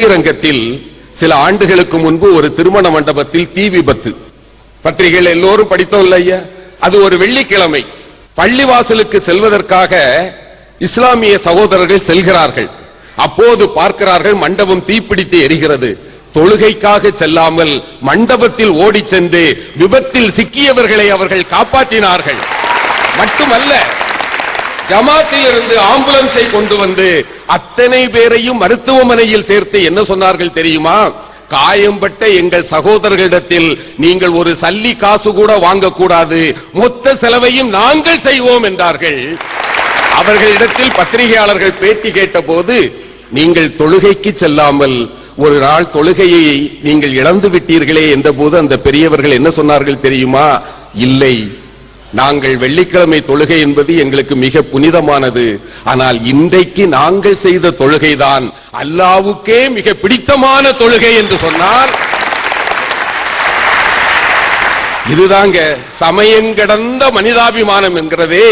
ஸ்ரீரங்கத்தில் சில ஆண்டுகளுக்கு முன்பு ஒரு திருமண மண்டபத்தில் தீ விபத்து. பத்திரிகைகள் எல்லோரும் படித்தோம் இல்லையா? அது ஒரு வெள்ளிக்கிழமை. பள்ளிவாசலுக்கு செல்வதற்காக இஸ்லாமிய சகோதரர்கள் செல்கிறார்கள். அப்போது பார்க்கிறார்கள் மண்டபம் தீப்பிடித்து எரிகிறது. தொழுகைக்காக செல்லாமல் மண்டபத்தில் ஓடி சென்று விபத்தில் சிக்கியவர்களை அவர்கள் காப்பாற்றினார்கள். மட்டுமல்ல, ஜமாத்தில் இருந்து ஆம்புலன்ஸை கொண்டு வந்து அத்தனை பேரையும் மருத்துவமனையில் சேர்த்து என்ன சொன்னார்கள் தெரியுமா? காயம்பட்ட எங்கள் சகோதரர்களிடத்தில் நீங்கள் ஒரு சல்லி காசு கூட வாங்கக்கூடாது, மொத்த செலவையும் நாங்கள் செய்வோம் என்றார்கள். அவர்களிடத்தில் பத்திரிகையாளர்கள் பேட்டி கேட்ட போது, நீங்கள் தொழுகைக்கு செல்லாமல் ஒரு நாள் தொழுகையை நீங்கள் இழந்து விட்டீர்களே என்ற போது அந்த பெரியவர்கள் என்ன சொன்னார்கள் தெரியுமா? இல்லை, நாங்கள் வெள்ளிக்கிழமை தொழுகை என்பது எங்களுக்கு மிக புனிதமானது. ஆனால் இன்றைக்கு நாங்கள் செய்த தொழுகைதான் அல்லாஹ்வுக்கே மிக பிடித்தமான தொழுகை என்று சொன்னார். இதுதாங்க சமயம் கடந்த மனிதாபிமானம் என்கிறதே.